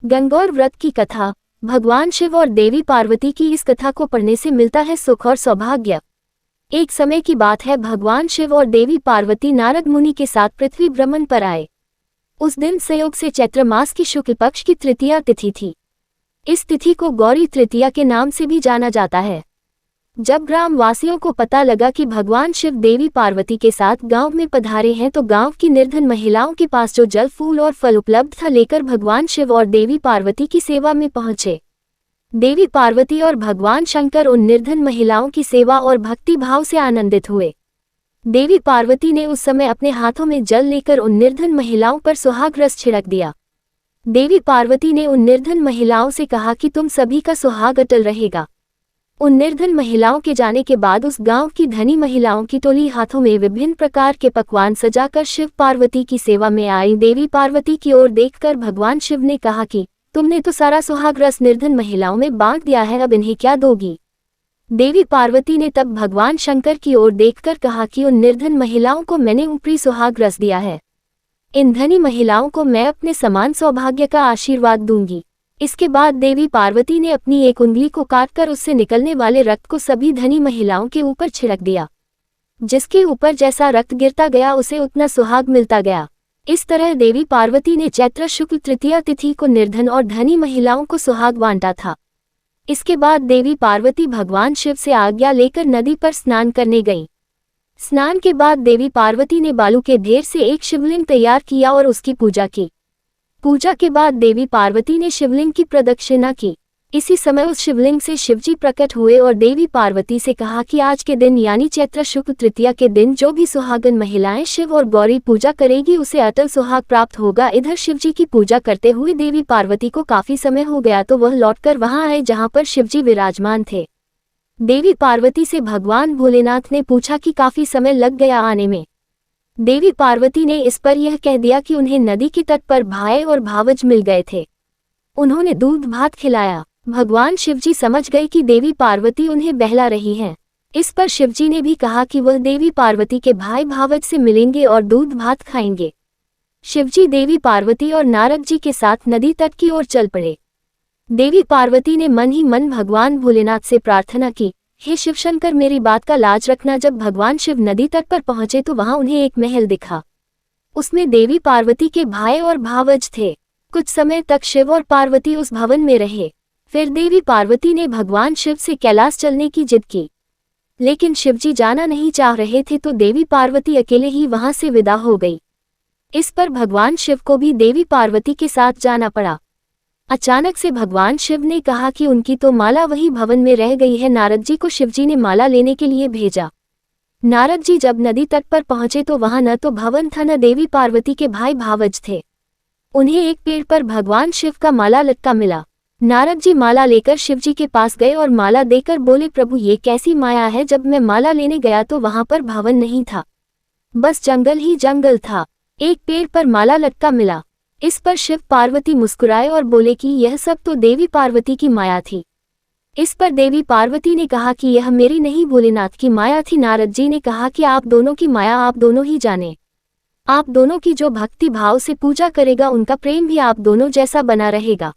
गंगौर व्रत की कथा। भगवान शिव और देवी पार्वती की इस कथा को पढ़ने से मिलता है सुख और सौभाग्य। एक समय की बात है, भगवान शिव और देवी पार्वती नारद मुनि के साथ पृथ्वी भ्रमण पर आए। उस दिन संयोग से चैत्र मास की शुक्ल पक्ष की तृतीया तिथि थी। इस तिथि को गौरी तृतीया के नाम से भी जाना जाता है। जब ग्राम वासियों को पता लगा कि भगवान शिव देवी पार्वती के साथ गांव में पधारे हैं, तो गांव की निर्धन महिलाओं के पास जो जल, फूल और फल उपलब्ध था, लेकर भगवान शिव और देवी पार्वती की सेवा में पहुंचे। देवी पार्वती और भगवान शंकर उन निर्धन महिलाओं की सेवा और भक्ति भाव से आनंदित हुए। देवी पार्वती ने उस समय अपने हाथों में जल लेकर उन निर्धन महिलाओं पर सुहाग रस छिड़क दिया। देवी पार्वती ने उन निर्धन महिलाओं से कहा कि तुम सभी का सुहाग अटल रहेगा। उन निर्धन महिलाओं के जाने के बाद उस गांव की धनी महिलाओं की टोली हाथों में विभिन्न प्रकार के पकवान सजाकर शिव पार्वती की सेवा में आई। देवी पार्वती की ओर देखकर भगवान शिव ने कहा कि तुमने तो सारा सुहाग रस निर्धन महिलाओं में बांट दिया है, अब इन्हें क्या दोगी? देवी पार्वती ने तब भगवान शंकर की ओर देखकर कहा कि उन निर्धन महिलाओं को मैंने ऊपरी सुहाग रस दिया है, इन धनी महिलाओं को मैं अपने समान सौभाग्य का आशीर्वाद दूंगी। इसके बाद देवी पार्वती ने अपनी एक उंगली को काटकर उससे निकलने वाले रक्त को सभी धनी महिलाओं के ऊपर छिड़क दिया। जिसके ऊपर जैसा रक्त गिरता गया, उसे उतना सुहाग मिलता गया। इस तरह देवी पार्वती ने चैत्र शुक्ल तृतीया तिथि को निर्धन और धनी महिलाओं को सुहाग बांटा था। इसके बाद देवी पार्वती भगवान शिव से आज्ञा लेकर नदी पर स्नान करने गईं। स्नान के बाद देवी पार्वती ने बालू के ढेर से एक शिवलिंग तैयार किया और उसकी पूजा की। पूजा के बाद देवी पार्वती ने शिवलिंग की प्रदक्षिणा की। इसी समय उस शिवलिंग से शिवजी प्रकट हुए और देवी पार्वती से कहा कि आज के दिन यानी चैत्र शुक्ल तृतीया के दिन जो भी सुहागन महिलाएं शिव और गौरी पूजा करेगी, उसे अटल सुहाग प्राप्त होगा। इधर शिवजी की पूजा करते हुए देवी पार्वती को काफी समय हो गया, तो वह लौटकर वहां आए जहां पर शिवजी विराजमान थे। देवी पार्वती से भगवान भोलेनाथ ने पूछा कि काफी समय लग गया आने में। देवी पार्वती ने इस पर यह कह दिया कि उन्हें नदी के तट पर भाई और भावज मिल गए थे। उन्होंने दूध भात खिलाया। भगवान शिवजी समझ गए कि देवी पार्वती उन्हें बहला रही हैं। इस पर शिवजी ने भी कहा कि वह देवी पार्वती के भाई भावज से मिलेंगे और दूध भात खाएंगे। शिवजी देवी पार्वती और नारद जी के साथ नदी तट की ओर चल पड़े। देवी पार्वती ने मन ही मन भगवान भोलेनाथ से प्रार्थना की, हे शिवशंकर, मेरी बात का लाज रखना। जब भगवान शिव नदी तट पर पहुंचे तो वहां उन्हें एक महल दिखा। उसमें देवी पार्वती के भाई और भावज थे। कुछ समय तक शिव और पार्वती उस भवन में रहे। फिर देवी पार्वती ने भगवान शिव से कैलाश चलने की जिद की, लेकिन शिवजी जाना नहीं चाह रहे थे, तो देवी पार्वती अकेले ही वहां से विदा हो गई। इस पर भगवान शिव को भी देवी पार्वती के साथ जाना पड़ा। अचानक से भगवान शिव ने कहा कि उनकी तो माला वही भवन में रह गई है। नारद जी को शिवजी ने माला लेने के लिए भेजा। नारद जी जब नदी तट पर पहुंचे तो वहां न तो भवन था, न देवी पार्वती के भाई भावज थे। उन्हें एक पेड़ पर भगवान शिव का माला लटका मिला। नारद जी माला लेकर शिवजी के पास गए और माला देकर बोले, प्रभु ये कैसी माया है, जब मैं माला लेने गया तो वहां पर भवन नहीं था, बस जंगल ही जंगल था, एक पेड़ पर माला लटका मिला। इस पर शिव पार्वती मुस्कुराए और बोले कि यह सब तो देवी पार्वती की माया थी। इस पर देवी पार्वती ने कहा कि यह मेरी नहीं, भोलेनाथ की माया थी। नारद जी ने कहा कि आप दोनों की माया आप दोनों ही जाने। आप दोनों की जो भक्ति भाव से पूजा करेगा, उनका प्रेम भी आप दोनों जैसा बना रहेगा।